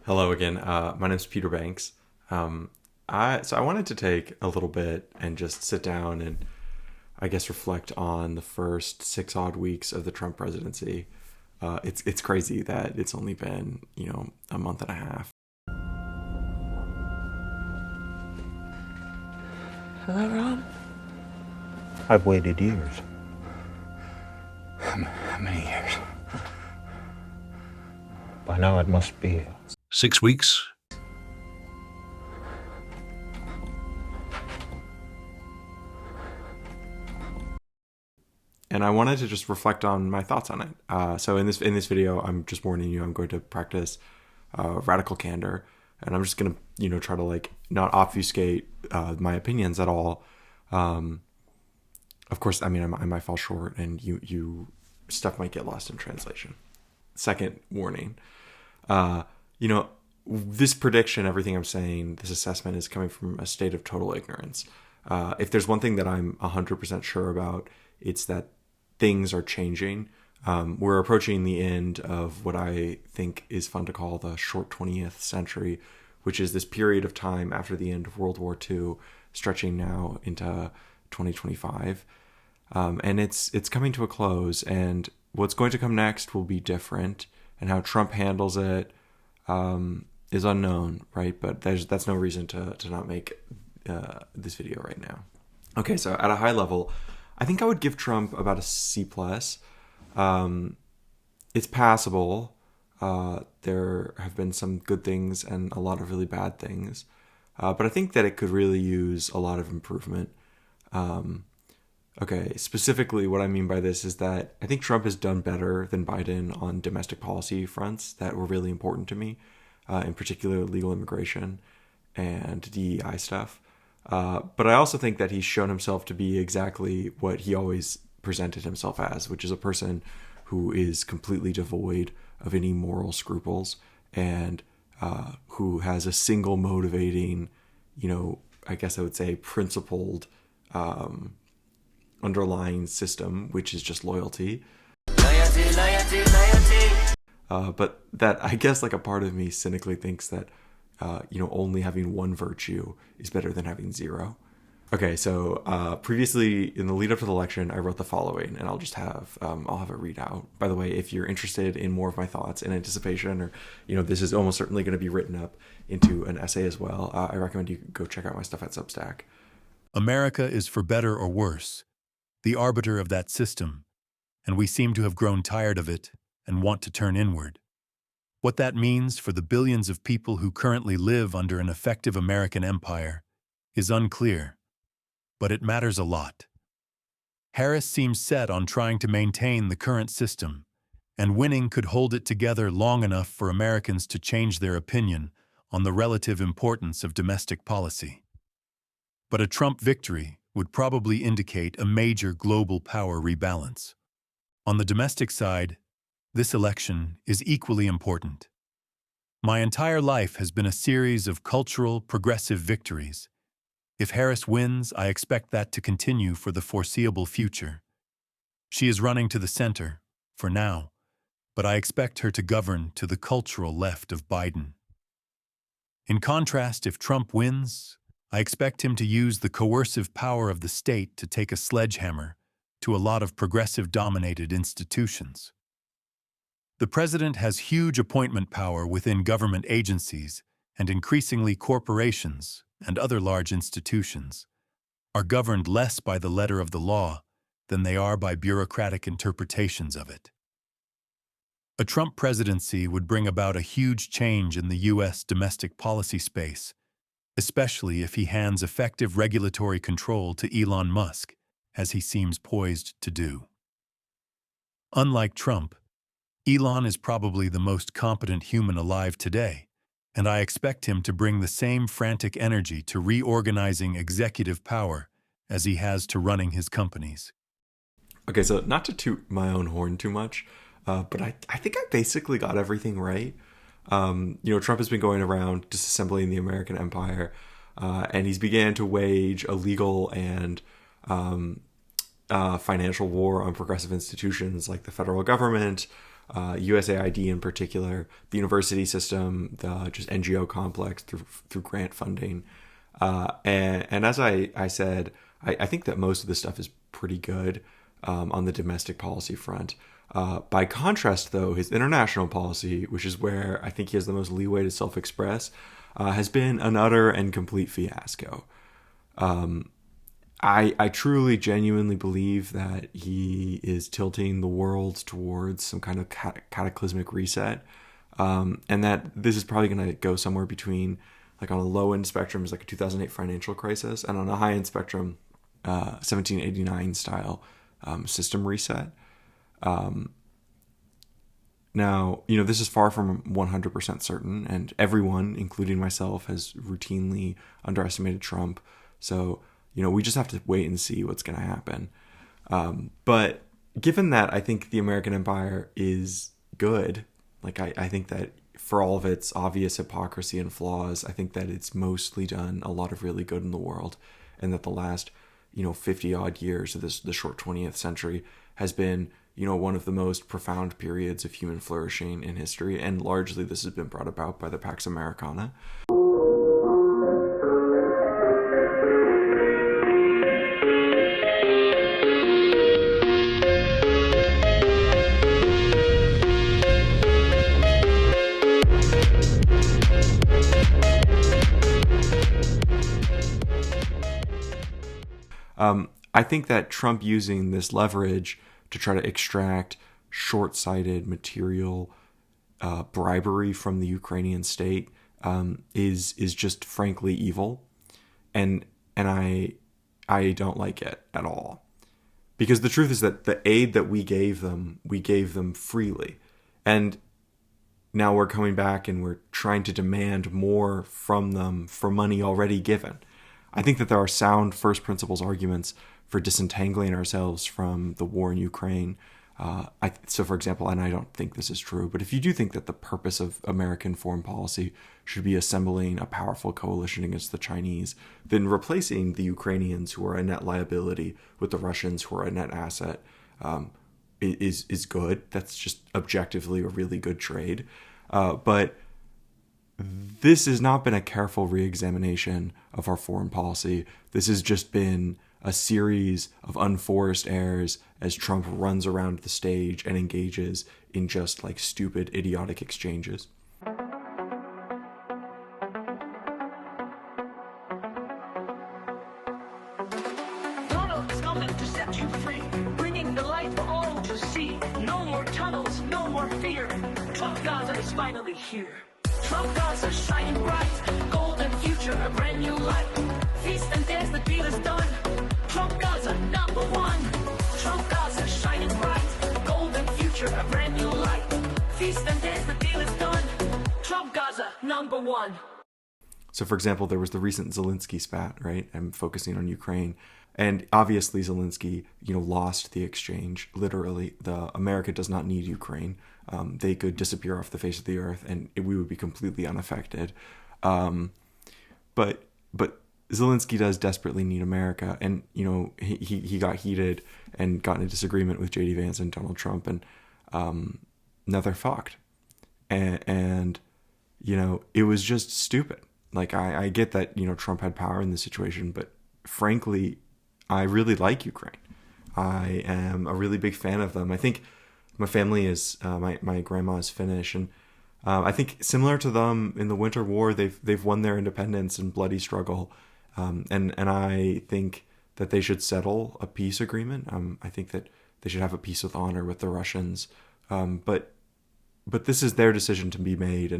Hello again. My name's Peter Banks. I wanted to take a little bit and just sit down and I guess reflect on the first six odd weeks of the Trump presidency. It's crazy that it's only been a month and a half. Hello, Ron. I've waited years. How many years? By now it must be 6 weeks. And I wanted to just reflect on my thoughts on it. So in this video, I'm just warning you, I'm going to practice radical candor, and I'm just gonna try to not obfuscate my opinions at all. Of course, I mean I might fall short, and you stuff might get lost in translation. Second warning, this prediction, everything I'm saying, this assessment is coming from a state of total ignorance. If there's one thing that I'm 100% sure about, it's that things are changing. We're approaching the end of what I think is fun to call the short 20th century, which is this period of time after the end of World War II, stretching now into 2025. And it's coming to a close, and what's going to come next will be different, and how Trump handles it is unknown, right? But that's no reason to not make this video right now. Okay, so at a high level, I think I would give Trump about a C+. It's passable. There have been some good things and a lot of really bad things. But I think that it could really use a lot of improvement. Okay, specifically what I mean by this is that I think Trump has done better than Biden on domestic policy fronts that were really important to me, in particular legal immigration and DEI stuff. But I also think that he's shown himself to be exactly what he always presented himself as, which is a person who is completely devoid of any moral scruples and who has a single motivating, I guess I would say principled underlying system, which is just loyalty. Loyalty. But that, I guess, a part of me cynically thinks that only having one virtue is better than having zero. Okay, so previously in the lead up to the election, I wrote the following, and I'll have it read out. By the way, if you're interested in more of my thoughts in anticipation, or this is almost certainly going to be written up into an essay as well, I recommend you go check out my stuff at Substack. America is, for better or worse, the arbiter of that system, and we seem to have grown tired of it and want to turn inward. What that means for the billions of people who currently live under an effective American empire is unclear, but it matters a lot. Harris seems set on trying to maintain the current system, and winning could hold it together long enough for Americans to change their opinion on the relative importance of domestic policy. But a Trump victory would probably indicate a major global power rebalance. On the domestic side, this election is equally important. My entire life has been a series of cultural, progressive victories. If Harris wins, I expect that to continue for the foreseeable future. She is running to the center, for now, but I expect her to govern to the cultural left of Biden. In contrast, if Trump wins, I expect him to use the coercive power of the state to take a sledgehammer to a lot of progressive-dominated institutions. The president has huge appointment power within government agencies, and increasingly corporations and other large institutions are governed less by the letter of the law than they are by bureaucratic interpretations of it. A Trump presidency would bring about a huge change in the U.S. domestic policy space, especially if he hands effective regulatory control to Elon Musk, as he seems poised to do. Unlike Trump, Elon is probably the most competent human alive today, and I expect him to bring the same frantic energy to reorganizing executive power as he has to running his companies. Okay, so not to toot my own horn too much, but I think I basically got everything right. Trump has been going around disassembling the American empire, and he's began to wage a legal and financial war on progressive institutions like the federal government, USAID in particular, the university system, the just NGO complex through grant funding. And as I said, I think that most of this stuff is pretty good on the domestic policy front. By contrast, though, his international policy, which is where I think he has the most leeway to self-express, has been an utter and complete fiasco. I truly, genuinely believe that he is tilting the world towards some kind of cataclysmic reset, and that this is probably going to go somewhere between, like on a low-end spectrum, is like a 2008 financial crisis, and on a high-end spectrum, 1789 style system reset. Now, this is far from 100% certain, and everyone, including myself, has routinely underestimated Trump. So, we just have to wait and see what's going to happen. But given that I think the American empire is good, like I think that for all of its obvious hypocrisy and flaws, I think that it's mostly done a lot of really good in the world, and that the last 50 odd years of the short 20th century has been, one of the most profound periods of human flourishing in history. And largely this has been brought about by the Pax Americana. I think that Trump using this leverage to try to extract short-sighted material bribery from the Ukrainian state is just frankly evil, and I don't like it at all, because the truth is that the aid that we gave them freely, and now we're coming back and we're trying to demand more from them for money already given. I think that there are sound first principles arguments for disentangling ourselves from the war in Ukraine. So, for example, and I don't think this is true, but if you do think that the purpose of American foreign policy should be assembling a powerful coalition against the Chinese, then replacing the Ukrainians, who are a net liability, with the Russians, who are a net asset, is good. That's just objectively a really good trade. But this has not been a careful re-examination of our foreign policy. This has just been a series of unforced errors as Trump runs around the stage and engages in just like stupid, idiotic exchanges. Donald is coming to set you free, bringing the light for all to see. No more tunnels, no more fear. Trump Gaza is finally here. Trump Gaza shining bright, golden future, a brand new life. Feast and dance, the deal is done. Trump Gaza, number one. Trump Gaza, shining bright, golden future, a brand new life. Feast and dance, the deal is done. Trump Gaza, number one. So, for example, there was the recent Zelensky spat, right? I'm focusing on Ukraine. And obviously Zelensky, lost the exchange. Literally, America does not need Ukraine. They could disappear off the face of the earth, and we would be completely unaffected. But Zelensky does desperately need America, and he got heated and got in a disagreement with J.D. Vance and Donald Trump, and now they're fucked. And it was just stupid. Like I get that Trump had power in this situation, but frankly, I really like Ukraine. I am a really big fan of them. I think my family is my grandma is Finnish, and I think similar to them in the Winter War, they've won their independence in bloody struggle, and I think that they should settle a peace agreement. I think that they should have a peace with honor with the Russians, but this is their decision to be made,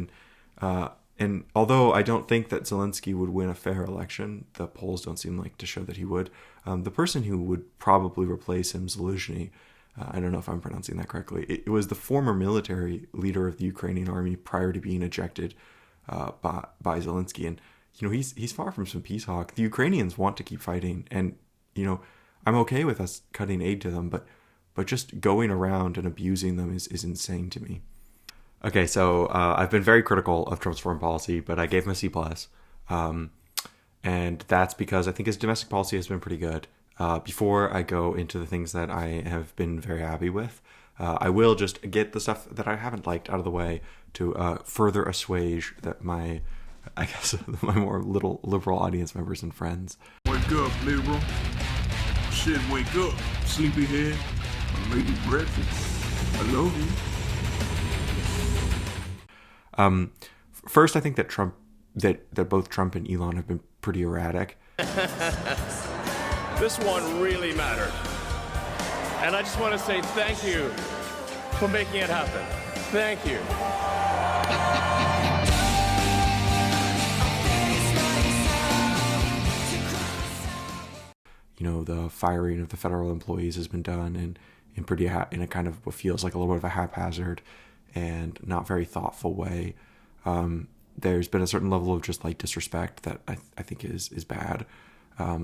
and although I don't think that Zelensky would win a fair election, the polls don't seem like to show that he would. The person who would probably replace him, Zelensky, I don't know if I'm pronouncing that correctly. It was the former military leader of the Ukrainian army prior to being ejected by Zelensky. And, he's far from some peace hawk. The Ukrainians want to keep fighting. And, I'm okay with us cutting aid to them, but just going around and abusing them is insane to me. Okay, so I've been very critical of Trump's foreign policy, but I gave him a C+. And that's because I think his domestic policy has been pretty good. Before I go into the things that I have been very happy with, I will just get the stuff that I haven't liked out of the way to further assuage that my more little liberal audience members and friends. Wake up, liberal. Shit, wake up, sleepyhead. I made you breakfast. I love you. First, I think that that both Trump and Elon have been pretty erratic. This one really mattered. And I just want to say thank you for making it happen. Thank you. You know, the firing of the federal employees has been done in a kind of what feels like a little bit of a haphazard and not very thoughtful way. There's been a certain level of just like disrespect that I think is bad,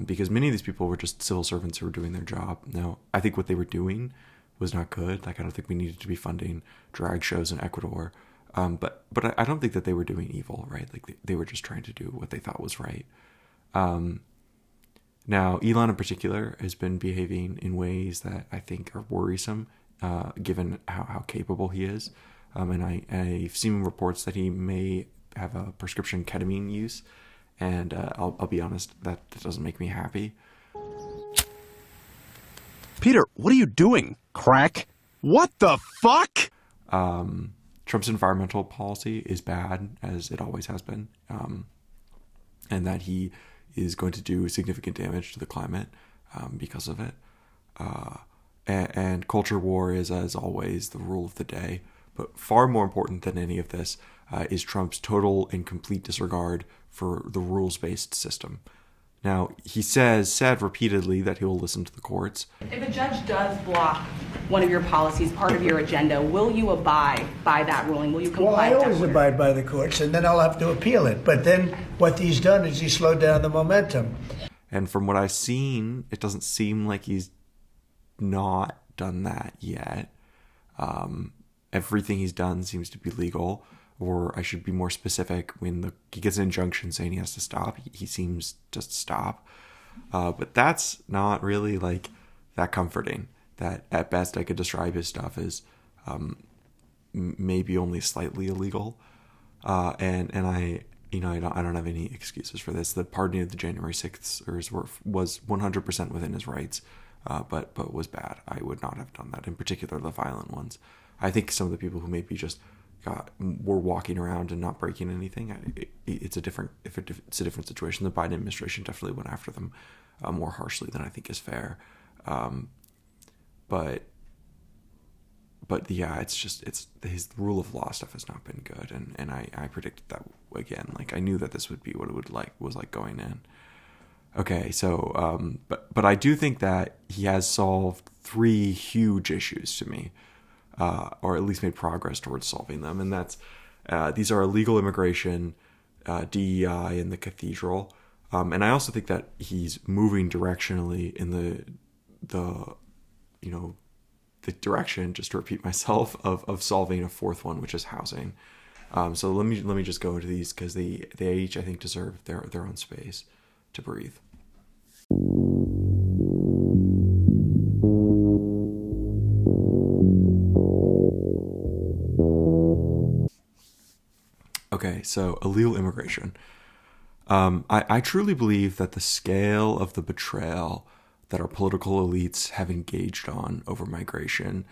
because many of these people were just civil servants who were doing their job. Now, I think what they were doing was not good. Like, I don't think we needed to be funding drag shows in Ecuador, but I don't think that they were doing evil, right? Like they were just trying to do what they thought was right. Now, Elon in particular has been behaving in ways that I think are worrisome, given how capable he is. And I've seen reports that he may have a prescription ketamine use, and I'll be honest, that doesn't make me happy. Peter, what are you doing? Crack? What the fuck? Trump's environmental policy is bad, as it always has been, and that he is going to do significant damage to the climate because of it. And culture war is, as always, the rule of the day. But far more important than any of this is Trump's total and complete disregard for the rules-based system. Now, he said repeatedly that he will listen to the courts. If a judge does block one of your policies, part of your agenda, will you abide by that ruling? Will you comply? Well, I always abide by the courts, and then I'll have to appeal it. But then what he's done is he's slowed down the momentum. And from what I've seen, it doesn't seem like he's not done that yet. Everything he's done seems to be legal, or I should be more specific, when he gets an injunction saying he has to stop, he seems just to stop. But that's not really like that comforting. That at best I could describe his stuff as maybe only slightly illegal. And I don't have any excuses for this. The pardoning of the January 6th was 100% within his rights, but was bad. I would not have done that, in particular the violent ones. I think some of the people who maybe just were walking around and not breaking anything, it's a different situation. The Biden administration definitely went after them more harshly than I think is fair. But yeah, it's his rule of law stuff has not been good, and I predicted that again. Like, I knew that this would be what it was like going in. Okay, so but I do think that he has solved 3 huge issues to me. Or at least made progress towards solving them. And that's these are illegal immigration, DEI, and the cathedral. And I also think that he's moving directionally in the direction, just to repeat myself, of solving a 4th one, which is housing. So let me just go into these, because they each, I think, deserve their own space to breathe. Okay, so illegal immigration. I truly believe that the scale of the betrayal that our political elites have engaged on over migration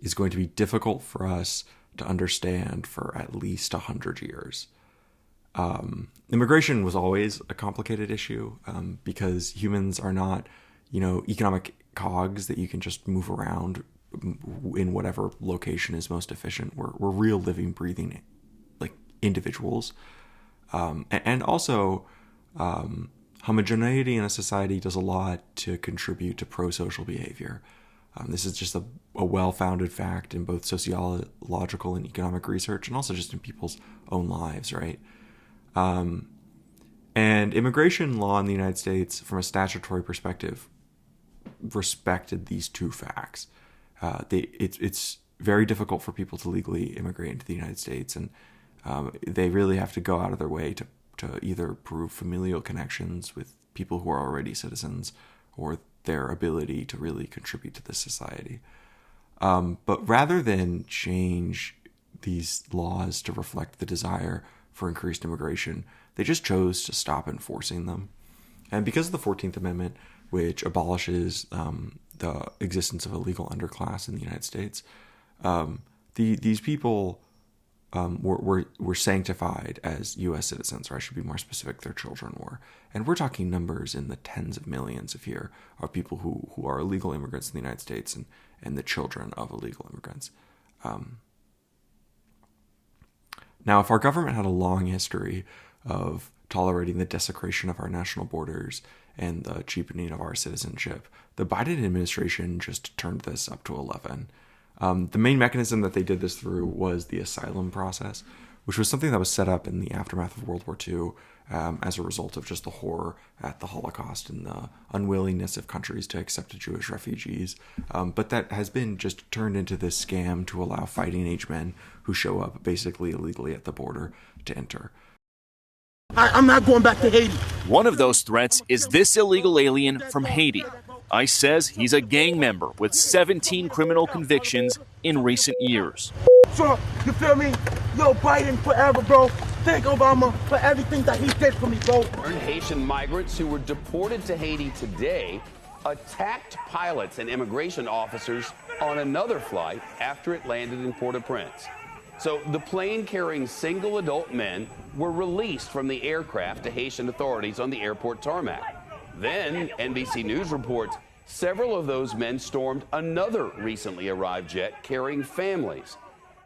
is going to be difficult for us to understand for at least 100 years. Immigration was always a complicated issue because humans are not, economic cogs that you can just move around in whatever location is most efficient. We're real, living, breathing individuals, and also homogeneity in a society does a lot to contribute to pro-social behavior. This is just a well-founded fact in both sociological and economic research, and also just in people's own lives, right? And immigration law in the United States, from a statutory perspective, respected these 2 facts. It's very difficult for people to legally immigrate into the United States, and they really have to go out of their way to either prove familial connections with people who are already citizens, or their ability to really contribute to this society. But rather than change these laws to reflect the desire for increased immigration, they just chose to stop enforcing them. And because of the 14th Amendment, which abolishes the existence of a legal underclass in the United States, these people were sanctified as U.S. citizens, or I should be more specific, their children were. And we're talking numbers in the tens of millions of here of people who are illegal immigrants in the United States and the children of illegal immigrants. Now, if our government had a long history of tolerating the desecration of our national borders and the cheapening of our citizenship, the Biden administration just turned this up to 11. The main mechanism that they did this through was the asylum process, which was something that was set up in the aftermath of World War II as a result of just the horror at the Holocaust and the unwillingness of countries to accept Jewish refugees. But that has been just turned into this scam to allow fighting age men who show up basically illegally at the border to enter. I'm not going back to Haiti. One of those threats is this illegal alien from Haiti. ICE says he's a gang member with 17 criminal convictions in recent years. Trump, you feel me? Yo, Biden forever, bro. Thank Obama for everything that he did for me, bro. Haitian migrants who were deported to Haiti today attacked pilots and immigration officers on another flight after it landed in Port-au-Prince. So the plane carrying single adult men were released from the aircraft to Haitian authorities on the airport tarmac. Then, NBC News reports several of those men stormed another recently arrived jet carrying families.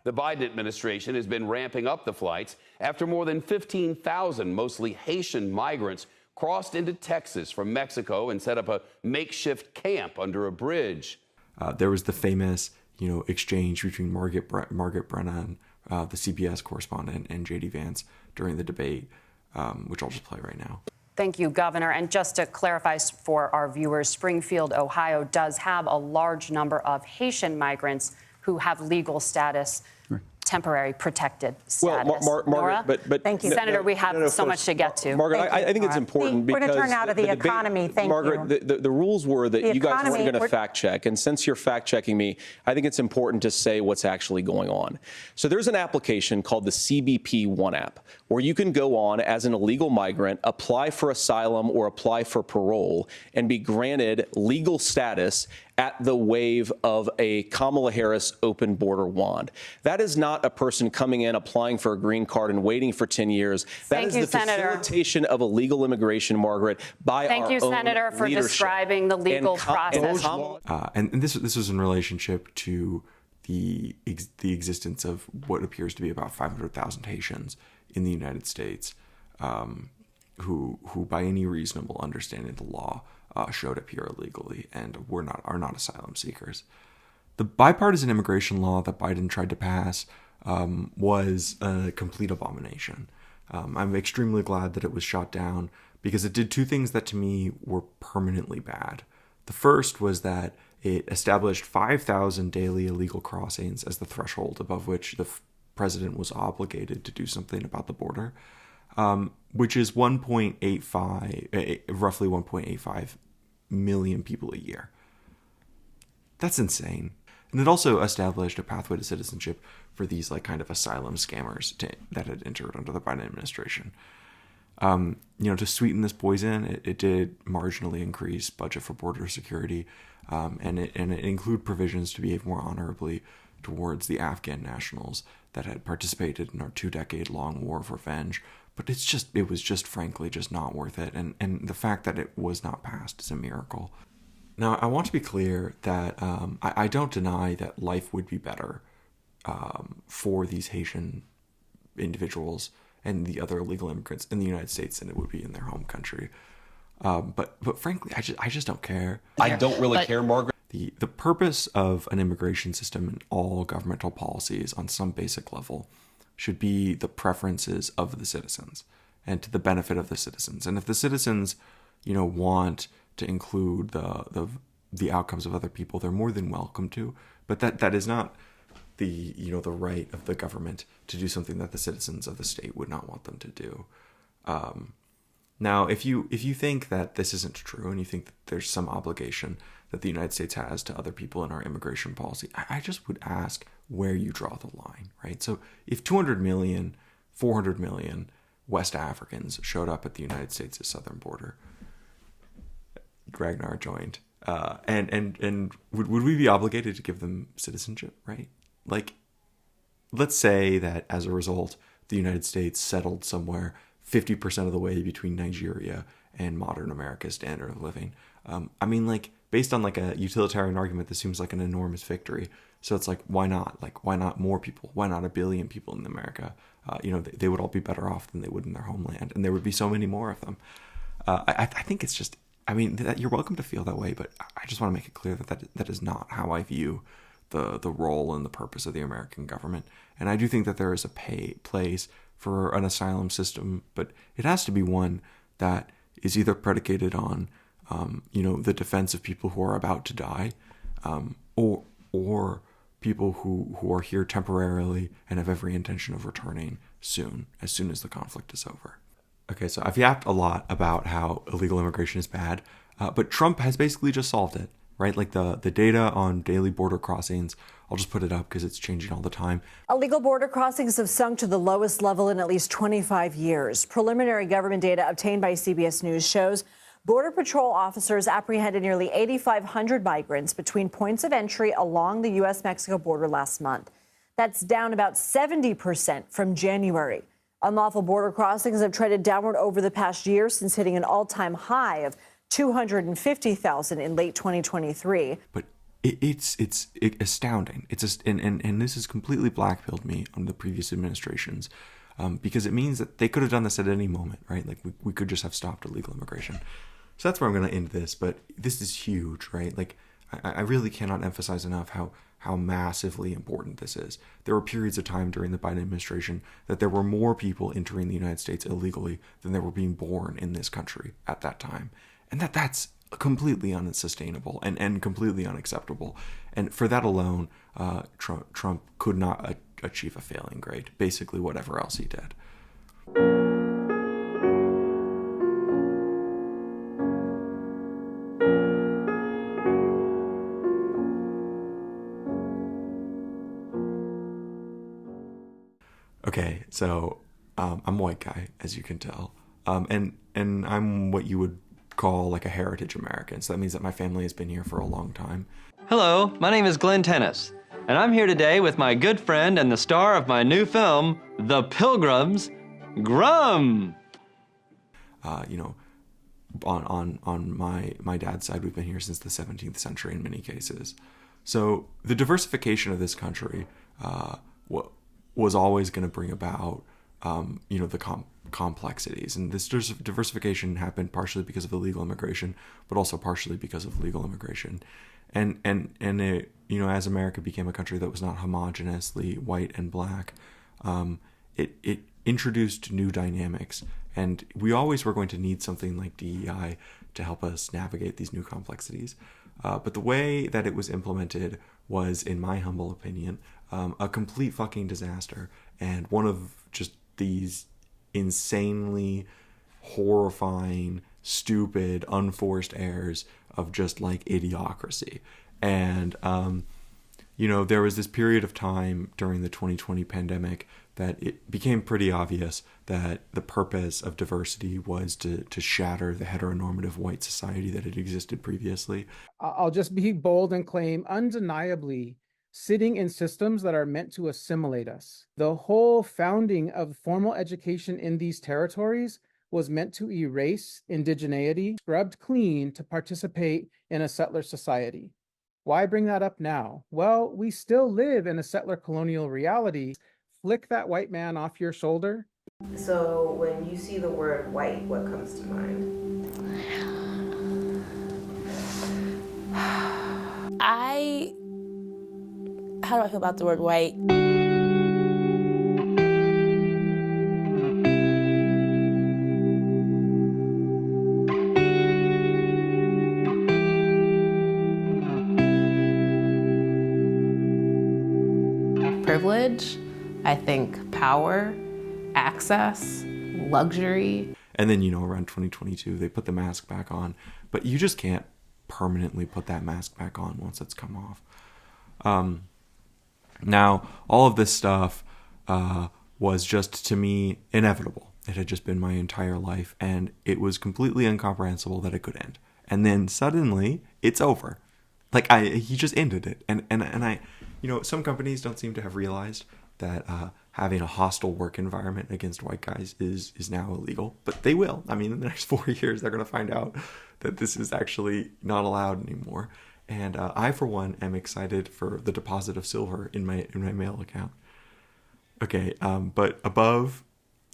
The Biden administration has been ramping up the flights after more than 15,000 mostly Haitian migrants crossed into Texas from Mexico and set up a makeshift camp under a bridge. There was the famous, exchange between Margaret Brennan, the CBS correspondent, and J.D. Vance during the debate, which I'll just play right now. Thank you, Governor. And just to clarify for our viewers, Springfield, Ohio does have a large number of Haitian migrants who have legal status, temporary protected status. Well, Margaret, but thank you, Senator. We have so much to get to. Margaret, I think it's important because we're going to turn out of the economy. Thank Margaret, you. The rules were that you guys weren't going to fact check, and since you're fact checking me, I think it's important to say what's actually going on. So there's an application called the CBP-1 app, where you can go on as an illegal migrant, apply for asylum or apply for parole, and be granted legal status at the wave of a Kamala Harris open border wand. That is not a person coming in, applying for a green card and waiting for 10 years. That is the facilitation of illegal immigration, Margaret, by our own leadership. Thank you, Senator, for describing the legal process. And this was in relationship to the existence of what appears to be about 500,000 Haitians in the United States, who by any reasonable understanding of the law showed up here illegally and are not asylum seekers. The bipartisan immigration law that Biden tried to pass was a complete abomination. I'm extremely glad that it was shot down because it did two things that to me were permanently bad. The first was that it established 5,000 daily illegal crossings as the threshold above which the president was obligated to do something about the border, which is roughly 1.85 million people a year. That's insane. And it also established a pathway to citizenship for these kind of asylum scammers that had entered under the Biden administration. To sweeten this poison, it did marginally increase budget for border security, and it include provisions to behave more honorably towards the Afghan nationals that had participated in our 2-decade-long war of revenge. But it was just frankly just not worth it. And the fact that it was not passed is a miracle. Now, I want to be clear that I don't deny that life would be better for these Haitian individuals and the other illegal immigrants in the United States than it would be in their home country. But frankly, I just don't care. I don't really care, Margaret. The purpose of an immigration system and all governmental policies on some basic level should be the preferences of the citizens and to the benefit of the citizens. And if the citizens, want to include the outcomes of other people, they're more than welcome to. But that is not the right of the government to do something that the citizens of the state would not want them to do. Now, if you think that this isn't true and you think that there's some obligation that the United States has to other people in our immigration policy, I just would ask where you draw the line, right? So if 200 million, 400 million West Africans showed up at the United States' southern border, Ragnar joined, and would we be obligated to give them citizenship, right? Like, let's say that as a result, the United States settled somewhere 50% of the way between Nigeria and modern America's standard of living. I mean, like, based on like a utilitarian argument, this seems like an enormous victory. So it's like, why not? Like, why not more people? Why not 1 billion people in America? They would all be better off than they would in their homeland, and there would be so many more of them. I think it's just, I mean, that you're welcome to feel that way, but I just want to make it clear that is not how I view the role and the purpose of the American government. And I do think that there is a place for an asylum system, but it has to be one that is either predicated on, the defense of people who are about to die, or people who are here temporarily and have every intention of returning as soon as the conflict is over. Okay, so I've yapped a lot about how illegal immigration is bad, but Trump has basically just solved it, right? Like the data on daily border crossings, I'll just put it up because it's changing all the time. Illegal border crossings have sunk to the lowest level in at least 25 years. Preliminary government data obtained by CBS News shows Border Patrol officers apprehended nearly 8,500 migrants between points of entry along the U.S.-Mexico border last month. That's down about 70% from January. Unlawful border crossings have trended downward over the past year since hitting an all-time high of 250,000 in late 2023. But it's astounding. And this has completely blackpilled me on the previous administrations, because it means that they could have done this at any moment, right? Like we could just have stopped illegal immigration. So that's where I'm going to end this. But this is huge, right? Like I really cannot emphasize enough how massively important this is. There were periods of time during the Biden administration that there were more people entering the United States illegally than there were being born in this country at that time. And that's completely unsustainable and completely unacceptable. And for that alone, Trump could not achieve a failing grade, basically whatever else he did. Okay, so I'm a white guy, as you can tell, and I'm what you would call like a heritage American. So that means that my family has been here for a long time. Hello, my name is Glenn Tennis, and I'm here today with my good friend and the star of my new film, The Pilgrims, Grum. On my dad's side, we've been here since the 17th century in many cases. So the diversification of this country was always going to bring about, the complexities. And this diversification happened partially because of illegal immigration, but also partially because of legal immigration. And it, as America became a country that was not homogeneously white and black, it introduced new dynamics. And we always were going to need something like DEI to help us navigate these new complexities. But the way that it was implemented was, in my humble opinion, a complete fucking disaster, and one of just these insanely horrifying, stupid, unforced airs of just like idiocracy. And there was this period of time during the 2020 pandemic that it became pretty obvious that the purpose of diversity was to shatter the heteronormative white society that had existed previously. I'll just be bold and claim undeniably sitting in systems that are meant to assimilate us. The whole founding of formal education in these territories was meant to erase indigeneity, scrubbed clean to participate in a settler society. Why bring that up now? Well, we still live in a settler colonial reality. Flick that white man off your shoulder. So when you see the word white, what comes to mind? How do I feel about the word white? Privilege, I think power, access, luxury. And then, around 2022, they put the mask back on. But you just can't permanently put that mask back on once it's come off. Now, all of this stuff was just, to me, inevitable. It had just been my entire life, and it was completely incomprehensible that it could end. And then suddenly, it's over. Like, he just ended it. And I, some companies don't seem to have realized that having a hostile work environment against white guys is now illegal. But they will. I mean, in the next 4 years, they're going to find out that this is actually not allowed anymore. And I, for one, am excited for the deposit of silver in my mail account. Okay, but above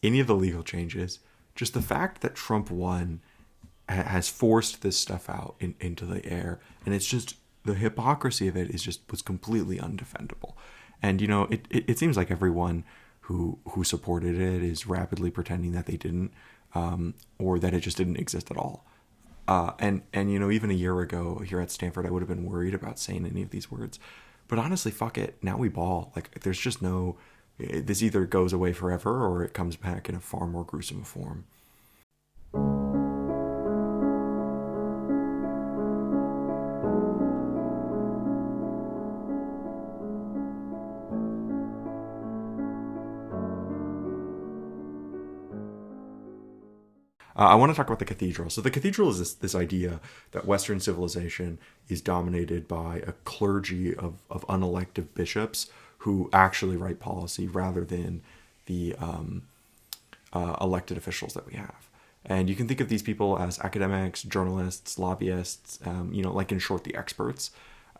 any of the legal changes, just the fact that Trump won has forced this stuff out into the air, and it's just the hypocrisy of it was completely undefendable. And it seems like everyone who supported it is rapidly pretending that they didn't, or that it just didn't exist at all. And even a year ago here at Stanford, I would have been worried about saying any of these words. But honestly, fuck it. Now we ball. Like, there's just no. This either goes away forever or it comes back in a far more gruesome form. I want to talk about the cathedral. So the cathedral is this idea that Western civilization is dominated by a clergy of unelected bishops who actually write policy rather than the elected officials that we have. And you can think of these people as academics, journalists, lobbyists, like in short, the experts.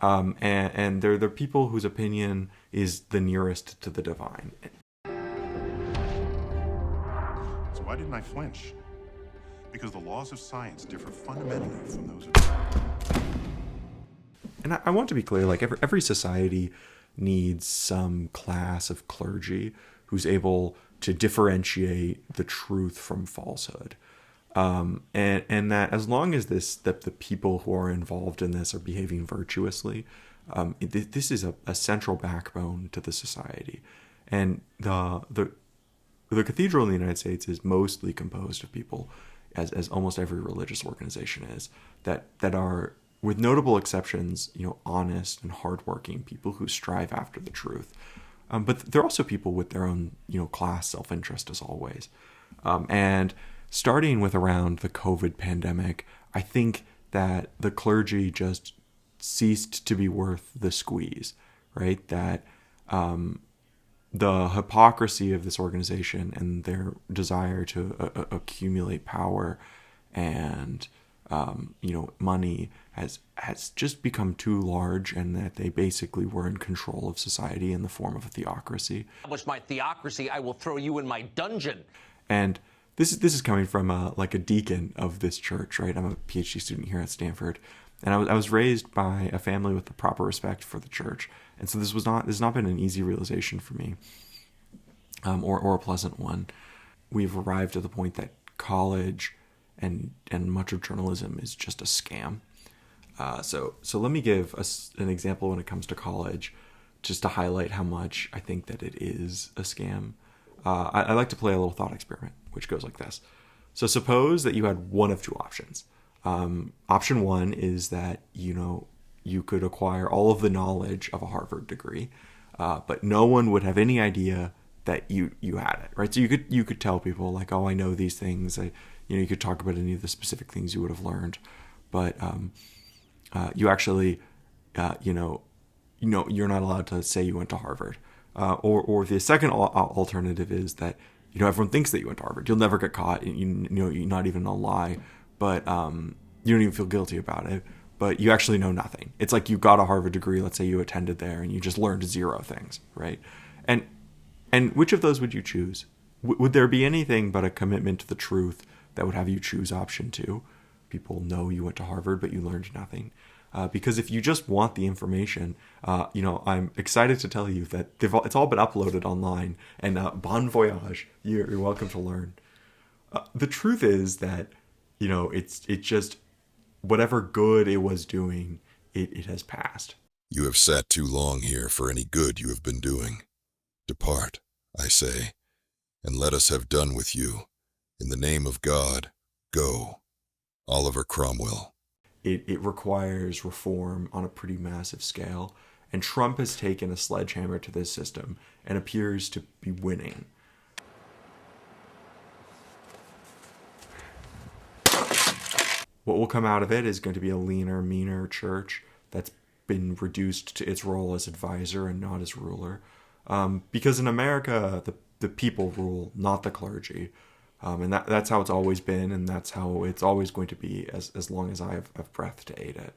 And they're the people whose opinion is the nearest to the divine. So why didn't I flinch? Because the laws of science differ fundamentally from those of... And I want to be clear, like every society needs some class of clergy who's able to differentiate the truth from falsehood. And that as long as the people who are involved in this are behaving virtuously, this is a central backbone to the society. And the cathedral in the United States is mostly composed of people, as almost every religious organization is, that are, with notable exceptions, honest and hardworking people who strive after the truth. But they're also people with their own, class self-interest, as always. And starting with around the COVID pandemic, I think that the clergy just ceased to be worth the squeeze, right? That the hypocrisy of this organization and their desire to accumulate power and money has just become too large, and that they basically were in control of society in the form of a theocracy. Establish my theocracy, I will throw you in my dungeon. And this is coming from a deacon of this church, right? I'm a PhD student here at Stanford, and I was raised by a family with the proper respect for the church, and so this has not been an easy realization for me, or a pleasant one. We've arrived at the point that college and much of journalism is just a scam. So let me give an example when it comes to college, just to highlight how much I think that it is a scam. I like to play a little thought experiment, which goes like this. So suppose that you had one of two options. Option one is that, you could acquire all of the knowledge of a Harvard degree, but no one would have any idea that you had it, right? So you could tell people like, oh, I know these things. You could talk about any of the specific things you would have learned, but you actually, you're not allowed to say you went to Harvard. Or the second alternative is that, everyone thinks that you went to Harvard. You'll never get caught. You're not even a lie, but you don't even feel guilty about it. But you actually know nothing. It's like you got a Harvard degree. Let's say you attended there and you just learned zero things, right? And which of those would you choose? Would there be anything but a commitment to the truth that would have you choose option two? People know you went to Harvard, but you learned nothing. Because if you just want the information, I'm excited to tell you that it's all been uploaded online, and bon voyage, you're welcome to learn. The truth is that, it's just whatever good it was doing, it has passed. You have sat too long here for any good you have been doing. Depart, I say, and let us have done with you, In the name of God, go. Oliver Cromwell. It requires reform on a pretty massive scale, and Trump has taken a sledgehammer to this system and appears to be winning. What will come out of it is going to be a leaner, meaner church that's been reduced to its role as advisor and not as ruler. Because in America, the people rule, not the clergy. And that's how it's always been, and that's how it's always going to be as long as I have breath to aid it.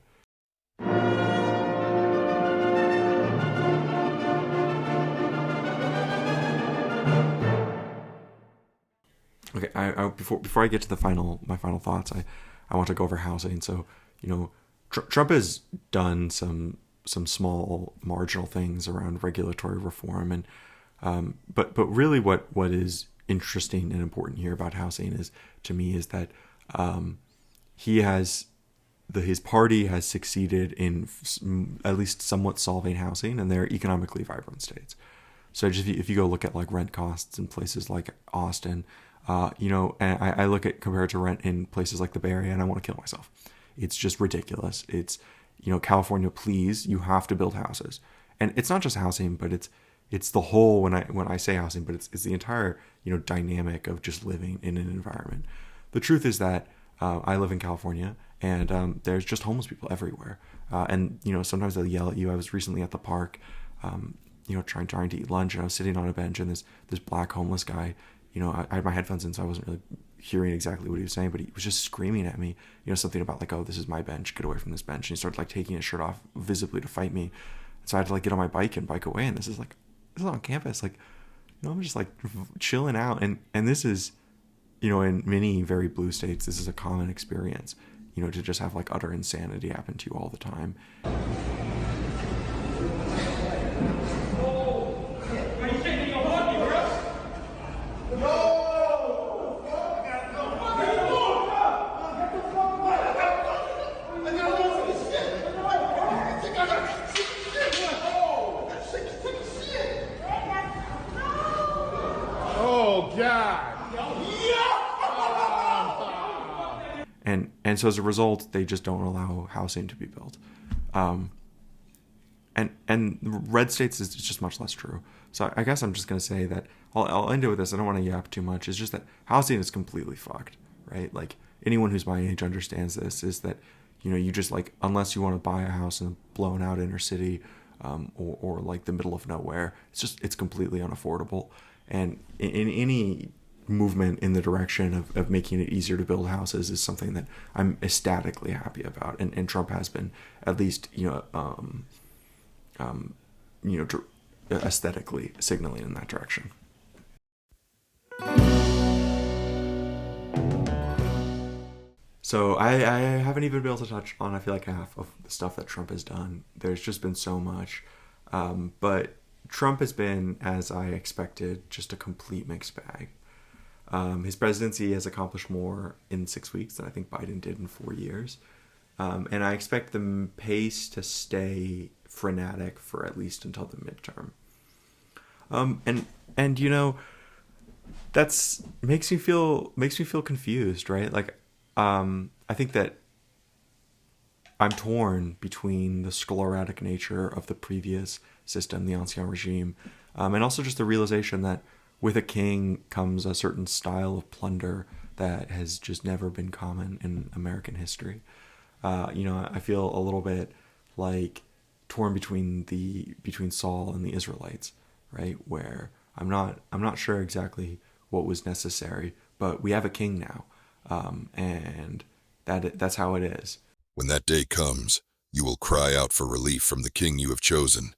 Okay, before I get to my final thoughts, I want to go over housing. So, Trump has done some small marginal things around regulatory reform, and but really what is interesting and important here about housing is that his party has succeeded in at least somewhat solving housing, and they're economically vibrant states. So if you go look at like rent costs in places like Austin, and I look at compared to rent in places like the Bay Area, and I want to kill myself. It's just ridiculous. It's, California, please, you have to build houses. And it's not just housing, but it's the whole, when I say housing, but it's the entire, dynamic of just living in an environment. The truth is that I live in California, and there's just homeless people everywhere. And, sometimes they'll yell at you. I was recently at the park, trying to eat lunch, and I was sitting on a bench, and this black homeless guy, I had my headphones in, so I wasn't really hearing exactly what he was saying, but he was just screaming at me, something about like, oh, this is my bench, get away from this bench. And he started like taking his shirt off visibly to fight me. So I had to like get on my bike and bike away. And this is on campus. Like, I'm just like chilling out. And this is, in many very blue states, this is a common experience, to just have like utter insanity happen to you all the time. And so as a result, they just don't allow housing to be built. And red states is just much less true. So I guess I'm just going to say that I'll end it with this. I don't want to yap too much. It's just that housing is completely fucked, right? Like anyone who's my age understands this, is that, you just like, unless you want to buy a house in a blown out inner city, or like the middle of nowhere, it's completely unaffordable. And in any movement in the direction of making it easier to build houses is something that I'm ecstatically happy about, and Trump has been, at least aesthetically signaling in that direction. So I haven't even been able to touch on, I feel like, half of the stuff that Trump has done. There's just been so much, but Trump has been, as I expected, just a complete mixed bag. His presidency has accomplished more in 6 weeks than I think Biden did in 4 years. And I expect the pace to stay frenetic for at least until the midterm. And that's makes me feel confused, right? Like, I think that I'm torn between the sclerotic nature of the previous system, the Ancien regime, and also just the realization that with a king comes a certain style of plunder that has just never been common in American history. I feel a little bit like torn between Saul and the Israelites, right? Where I'm not sure exactly what was necessary, but we have a king now, and that's how it is. When that day comes, you will cry out for relief from the king you have chosen,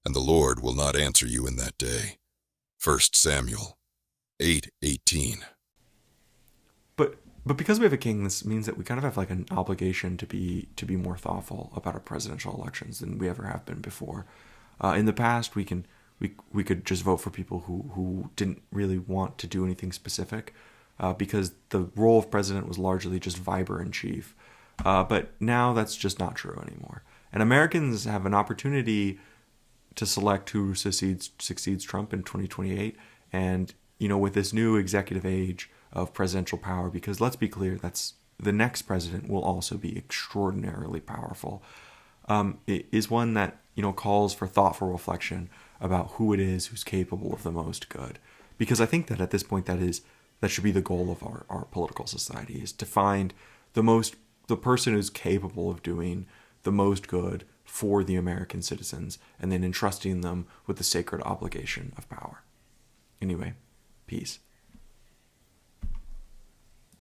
and the Lord will not answer you in that day. 1 Samuel 8:18. But because we have a king, this means that we kind of have like an obligation to be more thoughtful about our presidential elections than we ever have been before. In the past, we could just vote for people who didn't really want to do anything specific, because the role of president was largely just viber in chief. But now that's just not true anymore. And Americans have an opportunity to select who succeeds Trump in 2028. And, with this new executive age, of presidential power, because let's be clear, that's the next president will also be extraordinarily powerful. It is one that, calls for thoughtful reflection about who it is who's capable of the most good. Because I think that at this point that should be the goal of our political society, is to find the person who's capable of doing the most good for the American citizens, and then entrusting them with the sacred obligation of power. Anyway, peace.